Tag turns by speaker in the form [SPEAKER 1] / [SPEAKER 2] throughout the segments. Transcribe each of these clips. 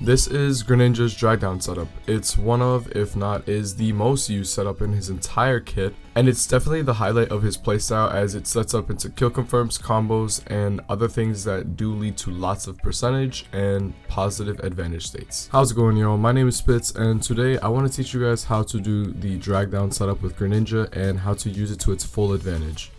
[SPEAKER 1] This is Greninja's dragdown setup. It's one of, if not is the most used setup in his entire kit, and it's definitely the highlight of his playstyle as it sets up into kill confirms, combos, and other things that do lead to lots of percentage and positive advantage states. How's it going, y'all? My name is Spitz, and today I want to teach you guys how to do the dragdown setup with Greninja and how to use it to its full advantage.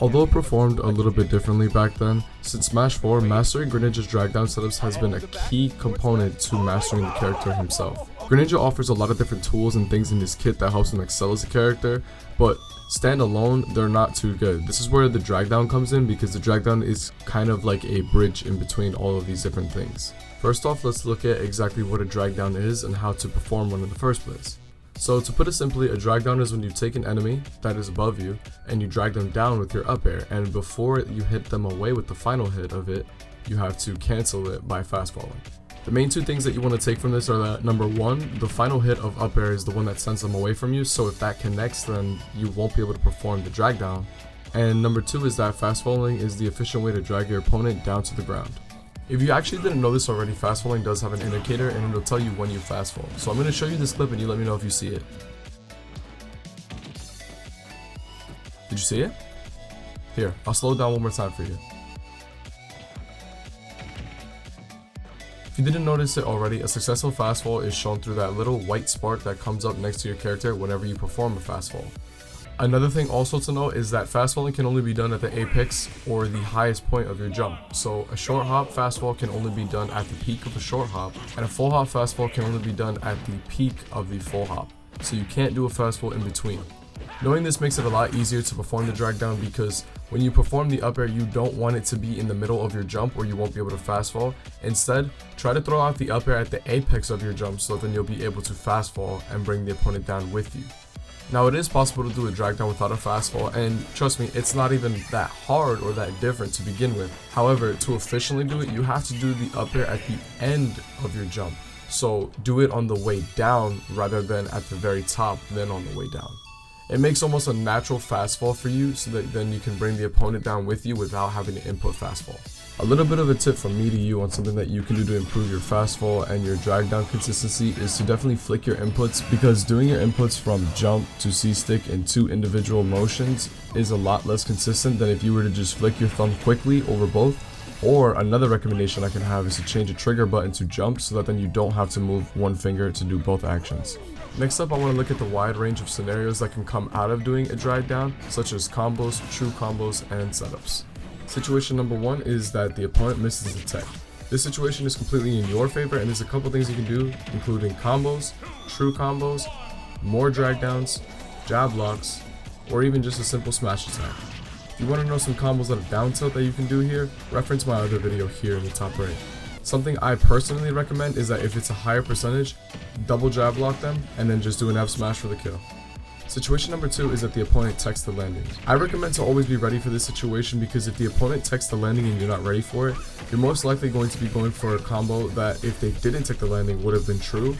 [SPEAKER 1] Although it performed a little bit differently back then, since Smash 4, mastering Greninja's dragdown setups has been a key component to mastering the character himself. Greninja offers a lot of different tools and things in his kit that helps him excel as a character, but standalone, they're not too good. This is where the dragdown comes in, because the dragdown is kind of like a bridge in between all of these different things. First off, let's look at exactly what a dragdown is and how to perform one in the first place. So to put it simply, a dragdown is when you take an enemy that is above you and you drag them down with your up air, and before you hit them away with the final hit of it, you have to cancel it by fast falling. The main two things that you want to take from this are that number one, the final hit of up air is the one that sends them away from you, so if that connects then you won't be able to perform the dragdown, and number two is that fast falling is the efficient way to drag your opponent down to the ground. If you actually didn't know this already, fast falling does have an indicator and it'll tell you when you fast fall. So I'm going to show you this clip and you let me know if you see it. Did you see it? Here, I'll slow it down one more time for you. If you didn't notice it already, a successful fast fall is shown through that little white spark that comes up next to your character whenever you perform a fast fall. Another thing also to note is that fast falling can only be done at the apex or the highest point of your jump. So a short hop fast fall can only be done at the peak of a short hop, and a full hop fast fall can only be done at the peak of the full hop. So you can't do a fast fall in between. Knowing this makes it a lot easier to perform the drag down, because when you perform the up air, you don't want it to be in the middle of your jump or you won't be able to fast fall. Instead, try to throw out the up air at the apex of your jump, so then you'll be able to fast fall and bring the opponent down with you. Now, it is possible to do a drag down without a fast fall, and trust me, it's not even that hard or that different to begin with. However, to efficiently do it, you have to do the up air at the end of your jump. So do it on the way down rather than at the very top, then on the way down. It makes almost a natural fast fall for you, so that then you can bring the opponent down with you without having to input fast fall. A little bit of a tip from me to you on something that you can do to improve your fast fall and your drag down consistency is to definitely flick your inputs, because doing your inputs from jump to C-stick in two individual motions is a lot less consistent than if you were to just flick your thumb quickly over both. Or another recommendation I can have is to change a trigger button to jump, so that then you don't have to move one finger to do both actions. Next up, I want to look at the wide range of scenarios that can come out of doing a drag down, such as combos, true combos, and setups. Situation number one is that the opponent misses a tech. This situation is completely in your favor, and there's a couple things you can do, including combos, true combos, more drag downs, jab blocks, or even just a simple smash attack. If you want to know some combos out of down tilt that you can do here, reference my other video here in the top right. Something I personally recommend is that if it's a higher percentage, double jab block them and then just do an F smash for the kill. Situation number two is that the opponent techs the landing. I recommend to always be ready for this situation, because if the opponent techs the landing and you're not ready for it, you're most likely going to be going for a combo that, if they didn't tech the landing, would have been true,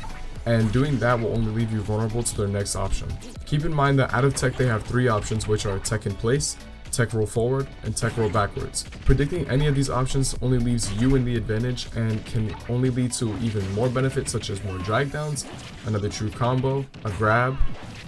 [SPEAKER 1] and doing that will only leave you vulnerable to their next option. Keep in mind that out of tech they have three options, which are tech in place, tech roll forward, and tech roll backwards. Predicting any of these options only leaves you in the advantage and can only lead to even more benefits, such as more drag downs, another true combo, a grab,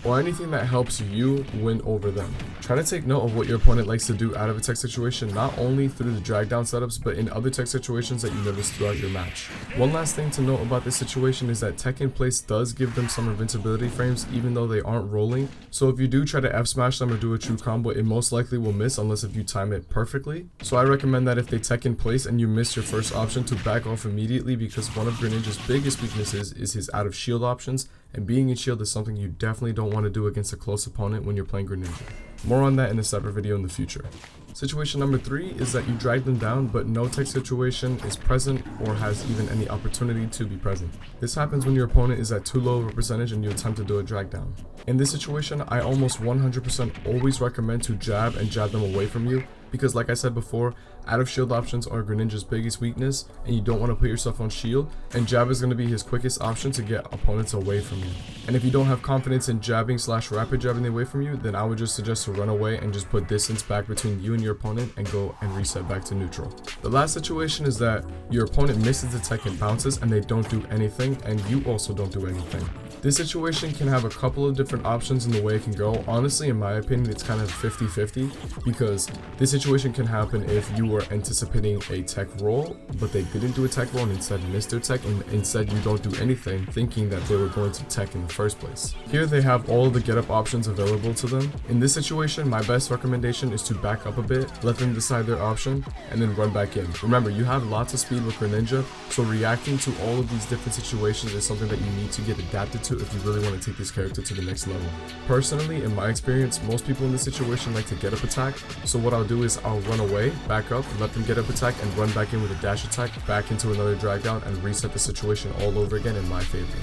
[SPEAKER 1] or anything that helps you win over them. Try to take note of what your opponent likes to do out of a tech situation, not only through the drag down setups, but in other tech situations that you notice throughout your match. One last thing to note about this situation is that tech in place does give them some invincibility frames, even though they aren't rolling. So if you do try to F smash them or do a true combo, it most likely will miss unless if you time it perfectly. So I recommend that if they tech in place and you miss your first option, to back off immediately, because one of Greninja's biggest weaknesses is his out of shield options, and being in shield is something you definitely don't want to do against a close opponent when you're playing Greninja. More on that in a separate video in the future. Situation number three is that you drag them down, but no tech situation is present or has even any opportunity to be present. This happens when your opponent is at too low of a percentage and you attempt to do a drag down. In this situation, I almost 100% always recommend to jab and jab them away from you, because like I said before, Out of shield options are Greninja's biggest weakness, and you don't want to put yourself on shield, and jab is going to be his quickest option to get opponents away from you. And if you don't have confidence in jabbing / rapid jabbing away from you, then I would just suggest to run away and just put distance back between you and your opponent and go and reset back to neutral. The last situation is that your opponent misses the tech and bounces and they don't do anything, and you also don't do anything. This situation can have a couple of different options in the way it can go. Honestly, in my opinion, it's kind of 50-50, because this situation can happen if you were anticipating a tech roll, but they didn't do a tech roll and instead missed their tech, and instead you don't do anything, thinking that they were going to tech in the first place. Here they have all of the get up options available to them. In this situation, my best recommendation is to back up a bit, let them decide their option, and then run back in. Remember, you have lots of speed with Greninja, so reacting to all of these different situations is something that you need to get adapted to if you really want to take this character to the next level. Personally, in my experience, most people in this situation like to get up attack, so what I'll do is I'll run away, back up, let them get up attack, and run back in with a dash attack, back into another drag down, and reset the situation all over again in my favor.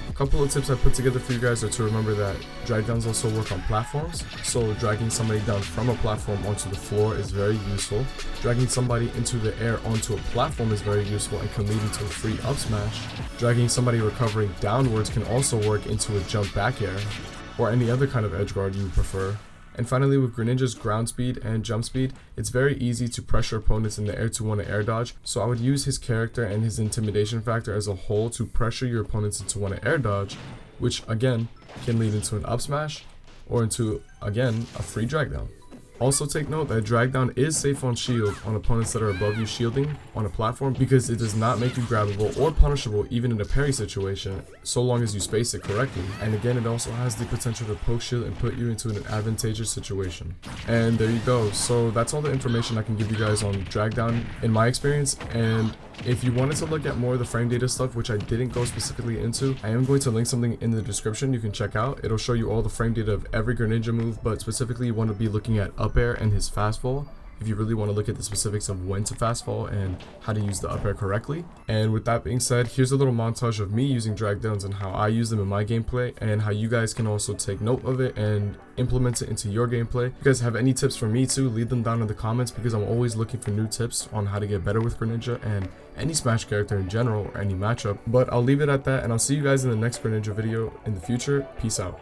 [SPEAKER 1] A couple of tips I put together for you guys are to remember that drag downs also work on platforms, so dragging somebody down from a platform onto the floor is very useful. Dragging somebody into the air onto a platform is very useful and can lead into a free up smash. Dragging somebody recovering downwards can also work into a jump back air, or any other kind of edge guard you prefer. And finally, with Greninja's ground speed and jump speed, it's very easy to pressure opponents in the air to want to air dodge, so I would use his character and his intimidation factor as a whole to pressure your opponents into want to air dodge, which again can lead into an up smash or into, again, a free drag down. Also take note that drag down is safe on shield on opponents that are above you shielding on a platform, because it does not make you grabbable or punishable even in a parry situation, so long as you space it correctly. And again, it also has the potential to poke shield and put you into an advantageous situation. And there you go. So that's all the information I can give you guys on drag down in my experience. And if you wanted to look at more of the frame data stuff, which I didn't go specifically into, I am going to link something in the description you can check out. It'll show you all the frame data of every Greninja move, but specifically you want to be looking at up air and his fastball if you really want to look at the specifics of when to fastball and how to use the up air correctly. And with that being said, here's a little montage of me using drag downs and how I use them in my gameplay, and how you guys can also take note of it and implement it into your gameplay. If you guys have any tips for me too, leave them down in the comments, because I'm always looking for new tips on how to get better with Greninja and any Smash character in general or any matchup. But I'll leave it at that, and I'll see you guys in the next Greninja video in the future. Peace out.